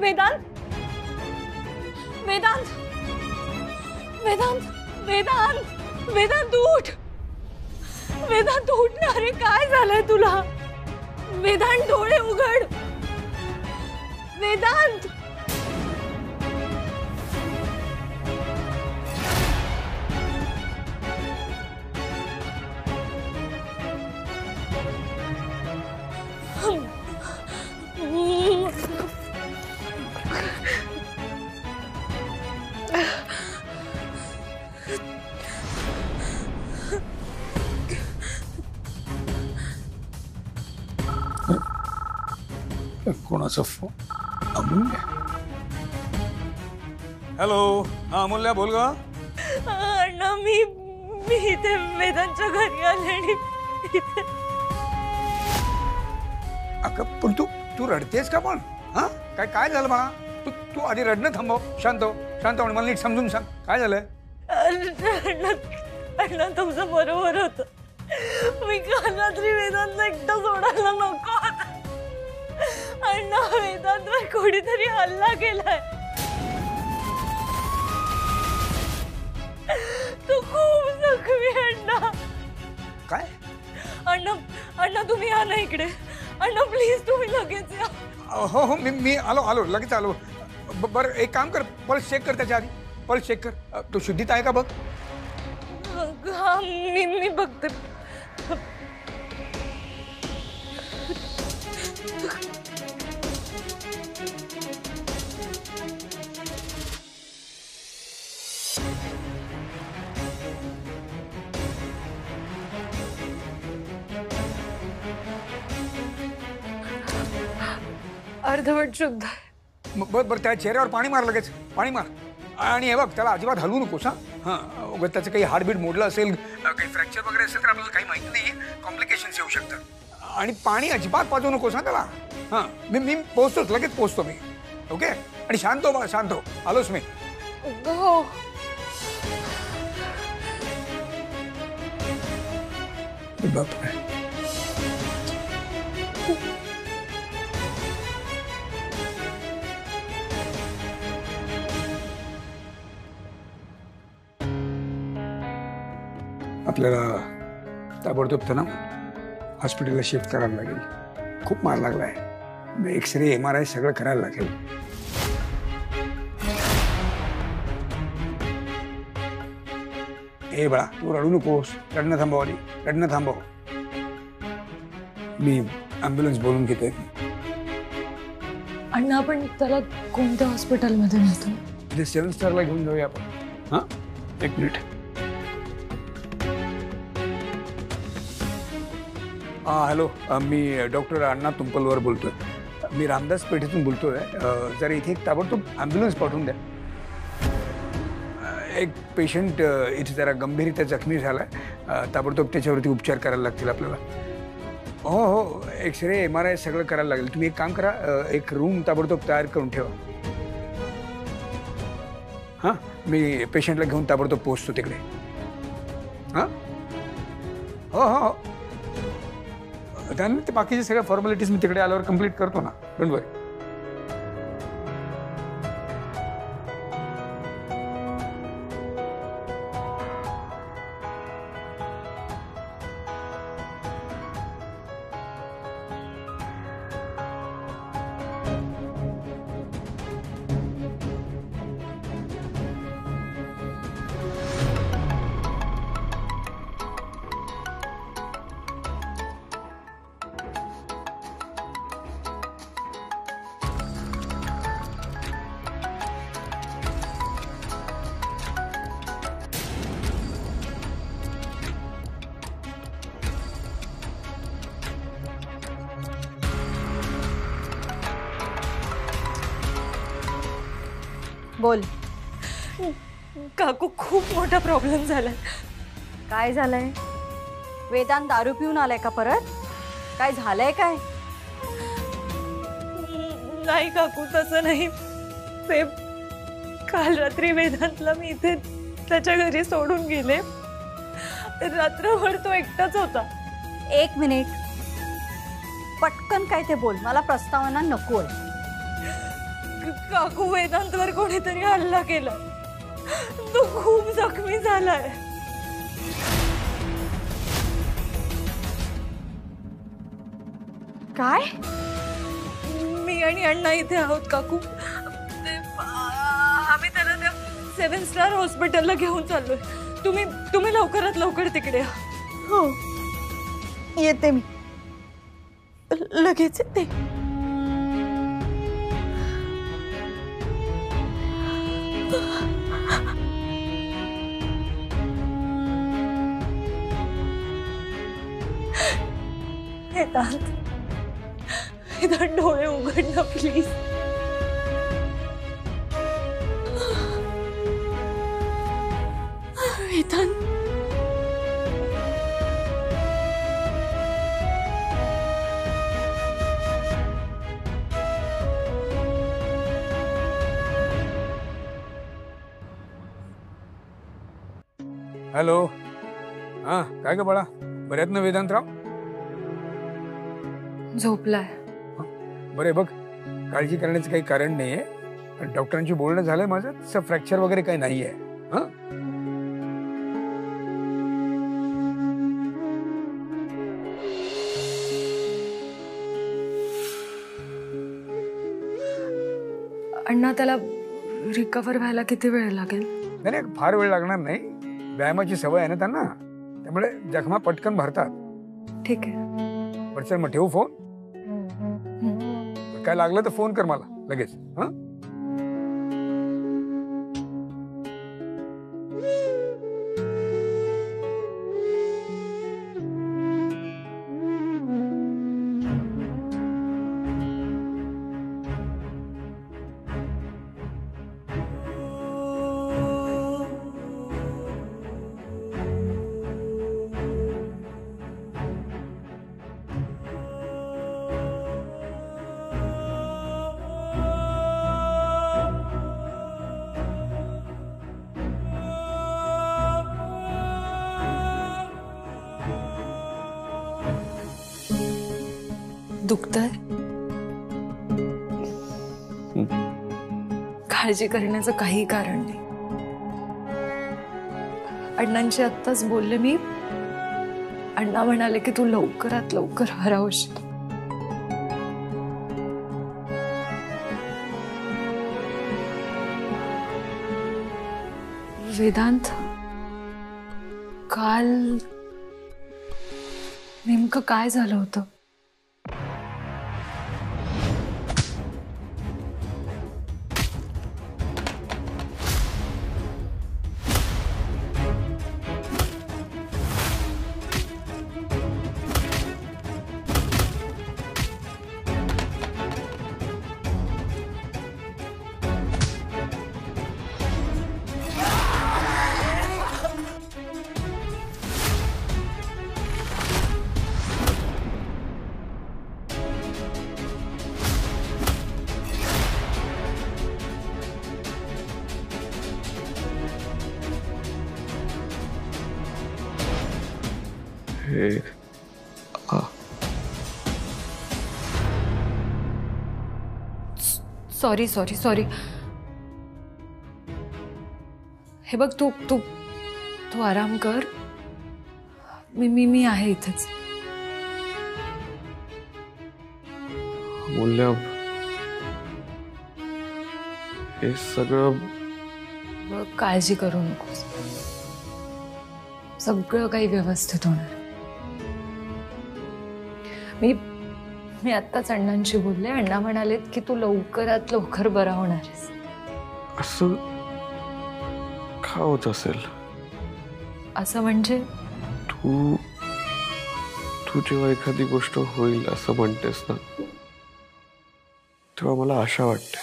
वेदांत वेदांत वेदांत वेदांत वेदांत उठ, वेदांत उठ ना रे, काय झालंय तुला? वेदांत डोळे उघड, वेदांत. कोणाचा फोन? अमूल्य. हॅलो, हा अमूल्य बोल ग. अण्णा मी इथे वेदांतच्या घरी आले आणि अगं पण तू रडतेस का पण? हा काय काय झालं मला? तू आधी रडणं थांबव. शांत हो, शांत हो, मला नीट समजून सांग काय झालंय. अण्णा तुमचं बरोबर होतं. मी काल रात्री वेदांतला एकटा सोडायला नको होता. अण्णा वेदांतवर कोणीतरी हल्ला केलाय. तू खूप जखमी अण्णा. काय? अण्णा तुम्ही या ना इकडे. अण्णा प्लीज तुम्ही लगेच या. हो हो मी आलो लगेच आलो. बरं एक काम कर, पल्स चेक कर त्याच्या आधी. पल्स चेक कर. तो शुद्धीत आहे का बघ. हा मी बघते. अर्धवट शुद्ध आहे. बरं त्या चेहऱ्यावर पाणी मार, लगेच पाणी मार. आणि हे बघ त्याला अजिबात हलवू नकोस. हां त्याचं काही हार्टबीट मोडलं असेल, काही फ्रॅक्चर वगैरे असेल तर आपल्याला काही माहिती नाही, कॉम्प्लिकेशन्स येऊ शकतात. आणि पाणी अजिबात पाजू नकोस ना त्याला. हां मी पोहोचतोच, लगेच पोहोचतो मी. ओके. आणि शांत हो बा, शांत हो. आलोच मी. हो. बापरे. आपल्याला ताबडतोब ना हॉस्पिटलला शिफ्ट करायला लागेल. खूप मार लागलाय. एक्सरे MRI सगळं करायला लागेल. ए बाळा तू रडू नकोस. रडणं थांबव आधी, रडणं थांबव. मी ॲम्ब्युलन्स बोलून घेते. अण्णा आपण त्याला कोणत्या हॉस्पिटलमध्ये नेतो? तिथे 7 स्टारला घेऊन जाऊया आपण. हां एक मिनिट. हां हॅलो, मी डॉक्टर अण्णा तुंपलवर बोलतोय. मी रामदास पेठेतून बोलतोय. जरा इथे एक ताबडतोब ॲम्ब्युलन्स पाठवून द्या. एक पेशंट इथे जरा गंभीररित्या जखमी झाला आहे. ताबडतोब त्याच्यावरती उपचार करायला लागतील आपल्याला. हो एक्सरे MRI सगळं करायला लागेल. तुम्ही एक काम करा, एक रूम ताबडतोब तयार करून ठेवा. हां मी पेशंटला घेऊन ताबडतोब पोहोचतो तिकडे. हां हो त्यानंतर ते बाकीचे सगळ्या फॉर्मॅलिटीज मी तिकडे आल्यावर कंप्लीट करतो ना. डोंट वरी. बोल. काकू खूप मोठा प्रॉब्लेम झालाय. काय झालंय? वेदांत दारू पिऊन आलाय का परत? काय झालंय काय? नाही काकू तसं नाही. ते काल रात्री वेदांतला मी इथे त्याच्या घरी सोडून गेले. रात्रभर तो एकटाच होता. एक मिनिट, पटकन काय ते बोल. मला प्रस्तावना नकोय. काकू वेदांतवर कोणीतरी हल्ला केला. तो खूप जखमी झालाय. काय? मी आणि अण्णा इथे आहोत काकू. आम्ही त्याला त्या 7 स्टार हॉस्पिटलला घेऊन चाललोय. तुम्ही लवकरात लवकर तिकडे या. हो, येते मी, लगेच येते. वेदांत, वेदांत डोळे उघड ना प्लीज. वेदांत, हॅलो. हा, काय ग बाळा, बरे आहेत ना वेदांतराव? झोपलाय. बरे बघ, काळजी करण्याचं काही कारण नाहीये. डॉक्टरांशी बोलणं झालंय माझं, तसं फ्रॅक्चर वगैरे काही नाहीये. हा, अण्णा त्याला रिकव्हर व्हायला किती वेळ लागेल? नाही, फार वेळ लागणार नाही. व्यायामाची सवय आहे ना त्यांना, त्यामुळे जखमा पटकन भरतात. ठीक आहे. बरं चल मग ठेवू फोन. काय लागलं तर फोन कर मला लगेच. हा, दुखतंय? काळजी करण्याचं काही कारण नाही. अण्णांशी आत्ताच बोलले मी. अण्णा म्हणाले की तू लवकरात लवकर हरवशील. वेदांत, काल नेमकं काय झालं होतं? Sorry sorry sorry. हे बघ, तू तू तू आराम कर. मी आहे इथेच. मूल्य, हे सगळं बघ, काळजी करू नकोस. सगळं काही व्यवस्थित होणार. मी आत्ताच अण्णांशी बोलले. अण्णा म्हणालेत की तू लवकरात लवकर बरा होणार आहेस. असं का होत असेल? असं म्हणजे? तू जेव्हा एखादी गोष्ट होईल असं म्हणतेस ना, तेव्हा मला आशा वाटते.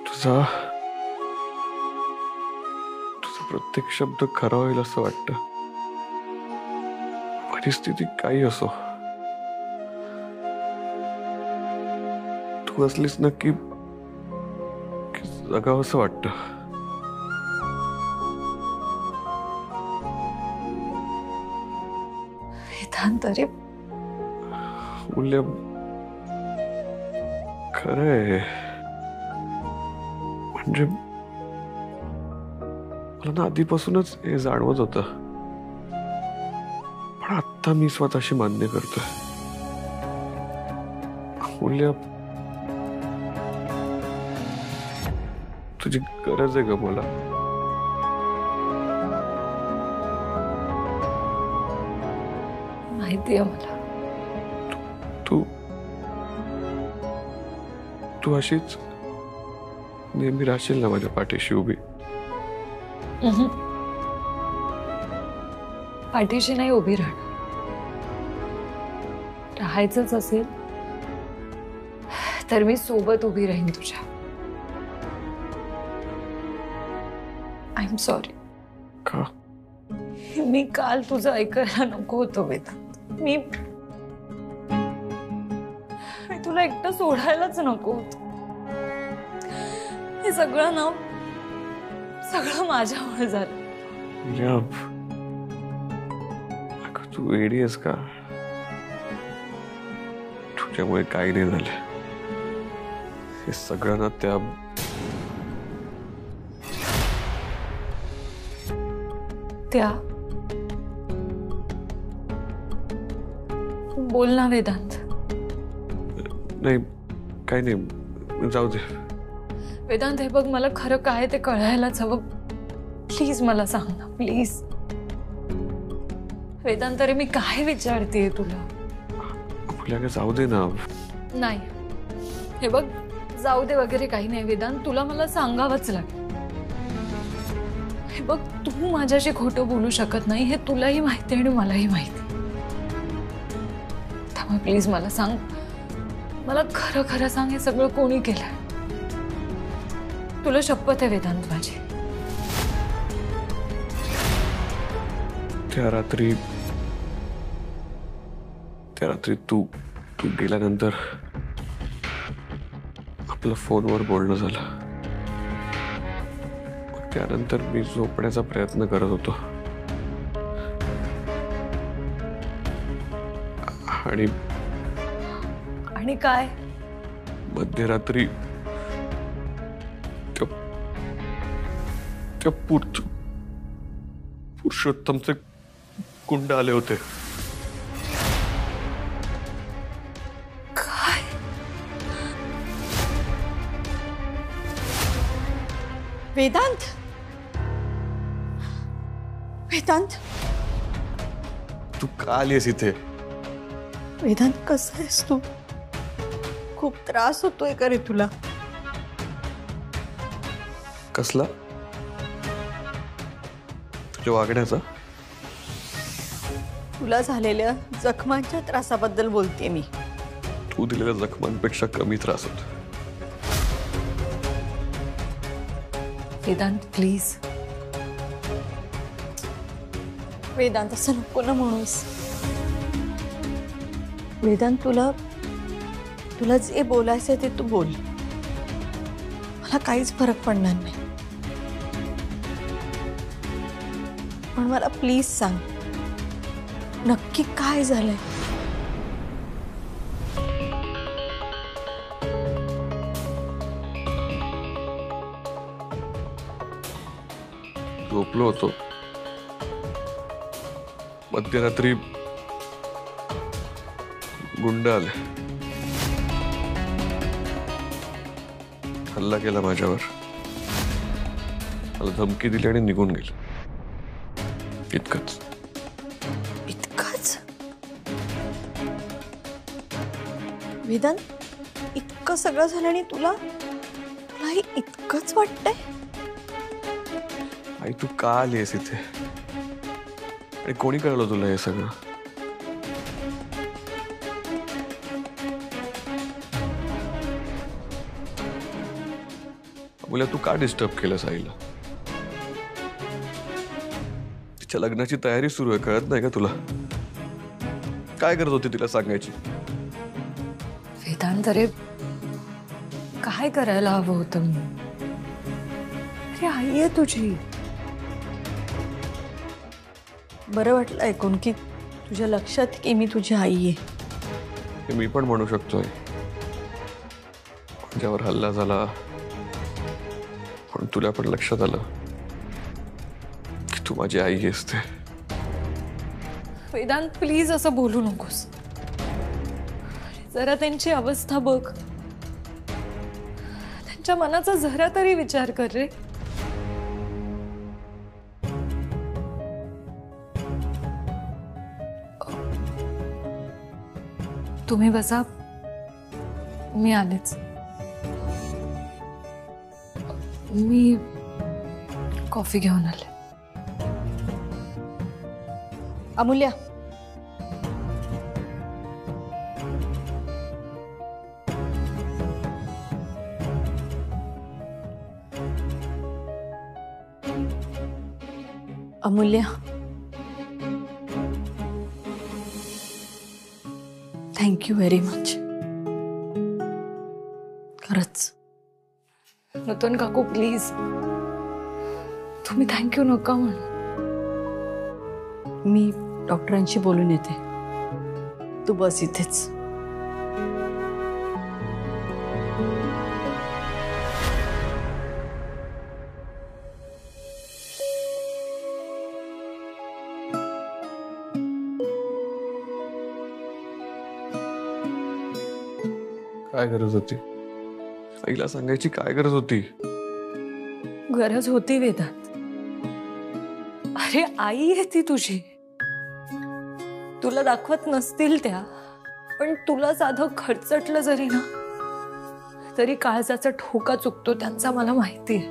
तुझा प्रत्येक शब्द खरा होईल असं वाटतं. परिस्थिती काही असो, तू असलीस नक्की जगावं असं वाटतं. वेदांत, अरे मूल्य, खरं आहे. म्हणजे मला ना आधीपासूनच हे जाणवत होतं, पण आता मी स्वतःशी मान्य करतोय. अमूल्य, तुझी गरज आहे ग मला. माहिती आहे मला. तू तू अशीच नेहमी राहशील ना माझ्या पाठीशी उभी? पाठीशी नाही उभी राहणार. राहायचंच असेल तर मी सोबत उभी राहीन तुझ्या. I am sorry. का? मी काल तुझं ऐकायला नको होतं वेदांत. मी तुला एकटं सोडायलाच नको होतं. हे सगळं माझ्यावर झालं. तू वेडी आहेस का? तुझ्यामुळे काही नाही झालं. हे सगळं ना त्या बोल ना वेदांत. नाही, काही नाही, जाऊ दे. वेदांत, हे बघ, मला खरं काय ते कळायलाच हवं. प्लीज मला सांग ना, प्लीज. वेदांत, अरे मी काय विचारतेय तुला? आपल्याला जाऊ दे ना. नाही, हे बघ, जाऊ दे वगैरे काही नाही वेदांत. तुला मला सांगावंच लागेल. हे बघ, तू माझ्याशी खोटं बोलू शकत नाही हे तुलाही माहिती आणि मलाही माहिती. त्यामुळे प्लीज मला सांग. मला खरं खरं सांग, हे सगळं कोणी केलं? तुला शपथ आहे वेदांत माझी. त्या रात्री तू गेल्यानंतर आपलं फोनवर बोलणं झालं. त्यानंतर मी झोपण्याचा प्रयत्न करत होतो आणि काय? मध्यरात्री त्या पुरुषोत्तमचे गुंड आले होते. काय? वेदांत, वेदांत, तू का आलीस इथे? वेदांत, कसं आहेस तू? खूप त्रास होतोय का रे तुला? कसला? तुझ्या वागण्याचा? तुला झालेल्या जखमांच्या त्रासाबद्दल बोलते मी. तू दिलेल्या जखमांपेक्षा कमी त्रास होतो. वेदांत, प्लीज. वेदांत, असं नको ना म्हणूस. वेदांत, तुला जे बोलायचं ते तू बोल. मला काहीच फरक पडणार नाही. पण मला प्लीज सांग, नक्की काय झालंय? झोपलो होतो. मध्यरात्री गुंड आले. हल्ला केला माझ्यावर. मला धमकी दिली आणि निघून गेले. इतकंच. इतकंच? वेदांत, इतकं सगळं झालं आणि तुलाही इतकंच वाटतंय? आई, तू का आलीस इथे? आणि कोणी कळलं तुला हे सगळं? बोला, तू का डिस्टर्ब केलंस आईला? तिच्या लग्नाची तयारी सुरू आहे, कळत नाही का तुला? काय करत होती तिला सांगायची? वेदांत, अरे काय करायला हवं होतं मी? अरे आई आहे तुझी. बरं वाटलं ऐकून की तुझ्या लक्षात की मी तुझी आई आहे. हे मी पण म्हणू शकतोय. माझ्यावर हल्ला झाला, पण तुला पण लक्षात आलं की तू माझी आई असते. वेदांत प्लीज असं बोलू नकोस. जरा त्यांची अवस्था बघ. त्यांच्या मनाचा जरा तरी विचार कर रे. तुम्ही बसा, मी आलेच. मी कॉफी घेऊन आले. Amulya, Amulya, thank you very much. खरंच. नूतन काकू प्लीज, तुम्ही थँक्यू नका म्हणू. मी डॉक्टरांशी बोलून येते. तू बस इथेच. काय गरज होती आईला सांगायची? काय गरज होती? गरज होती वेदांत. अरे आई आहे ती तुझी. तुला दाखवत नसतील त्या, पण तुला साधं खरचटलं जरी ना तरी काळजाचा ठोका चुकतो त्यांचा मला माहिती आहे.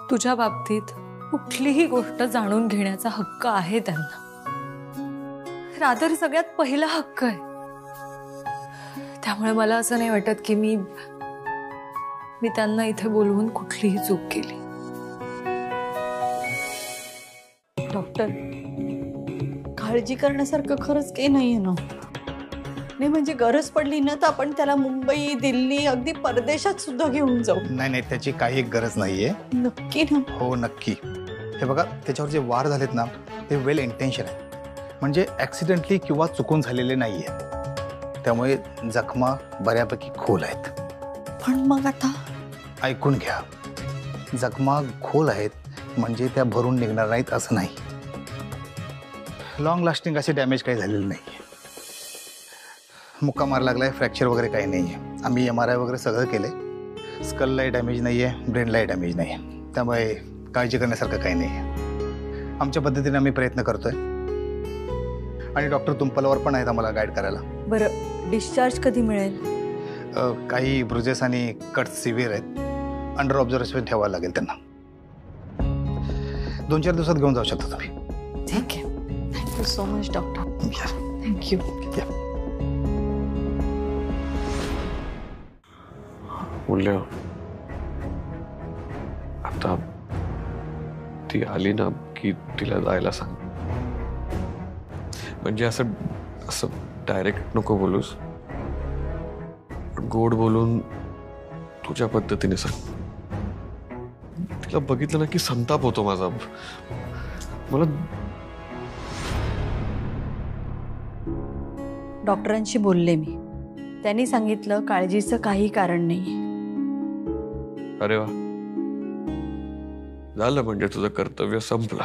तुझ्या बाबतीत कुठलीही गोष्ट जाणून घेण्याचा हक्क आहे त्यांना. रादर सगळ्यात पहिला हक्क आहे. त्यामुळे मला असं नाही वाटत की मी त्यांना इथे बोलवून कुठलीही चूक केली. डॉक्टर, काळजी करण्यासारखं खरंच काही नाहीये ना. नाही म्हणजे गरज पडली ना तर आपण त्याला मुंबई, दिल्ली, अगदी परदेशात सुद्धा घेऊन जाऊ. नाही नाही, त्याची काही गरज नाहीये. नक्की ना? हो नक्की. हे बघा, त्याच्यावर जे वार झालेत ना ते वेल इंटेन्शन आहे, म्हणजे ऍक्सिडेंटली किंवा चुकून झालेले नाहीये. त्यामुळे जखमा बऱ्यापैकी खोल आहेत. पण मग आता ऐकून घ्या, जखमा खोल आहेत म्हणजे त्या भरून निघणार नाहीत असं नाही. लॉंग लास्टिंग असे डॅमेज काही झालेलं नाही. मुक्का मार लागलाय, फ्रॅक्चर वगैरे काही नाही आहे. आम्ही MRI वगैरे सगळं केलंय. स्कललाही डॅमेज नाही आहे, ब्रेनलाही डॅमेज नाही आहे. त्यामुळे काळजी करण्यासारखं काही नाही आहे. आमच्या पद्धतीने आम्ही प्रयत्न करतोय आणि डॉक्टर तुंपलवर पण आहेत आम्हाला गाईड करायला. बरं, डिस्चार्ज कधी मिळेल? काही ब्रुजेस आणि कट सिव्हिअर आहेत. अंडर ऑब्झर्वेशन ठेवावं लागेल त्यांना. 2-4 दिवसात घेऊन जाऊ शकता तुम्ही. ठीक आहे. Thank you so much doctor. Thank you. मूल्य, आता ती आली ना की तिला जायला सांग. म्हणजे असं डायरेक्ट नको बोलूस, गोड बोलून तुझ्या पद्धतीने सांग. तिला बघितलं ना की संताप होतो माझा. मला डॉक्टरांशी बोलले मी. त्यांनी सांगितलं काळजीचं काही कारण नाही. अरे वा, झालं म्हणजे तुझं कर्तव्य संपलं.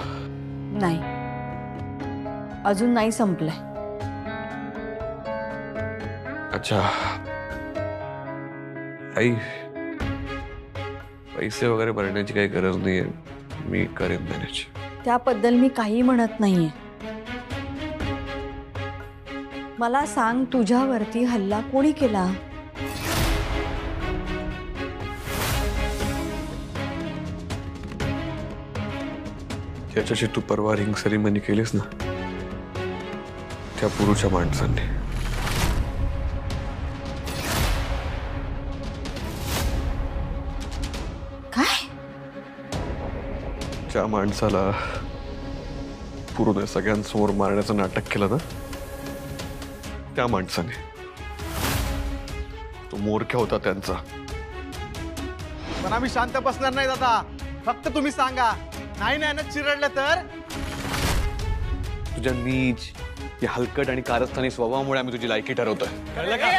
नाही, अजून नाही संपलंय. अच्छा, आई पैसे वगैरे भरण्याची काही गरज नाहीये, मी करेन मॅनेज. त्याबद्दल मी काही म्हणत नाहीये. मला सांग, तुझ्यावरती हल्ला कोणी केला? त्याच्याशी तू परवा रिंग सेरेमनी केलीस ना, त्या पुरुषच्या माणसांनी. काय? ज्या माणसाला पूर्ण सगळ्यांसमोर मारण्याचं नाटक केलं ना, त्या माणसाने. तो मूर्ख होता त्यांचा. पण आम्ही शांत बसणार नाही दादा. फक्त तुम्ही सांगा, नाही ना चिरडलं तर? तुझ्या नीच या हलकट आणि कारस्थानी स्वभावामुळे आम्ही तुझी लायकी ठरवतोय, कळलं का?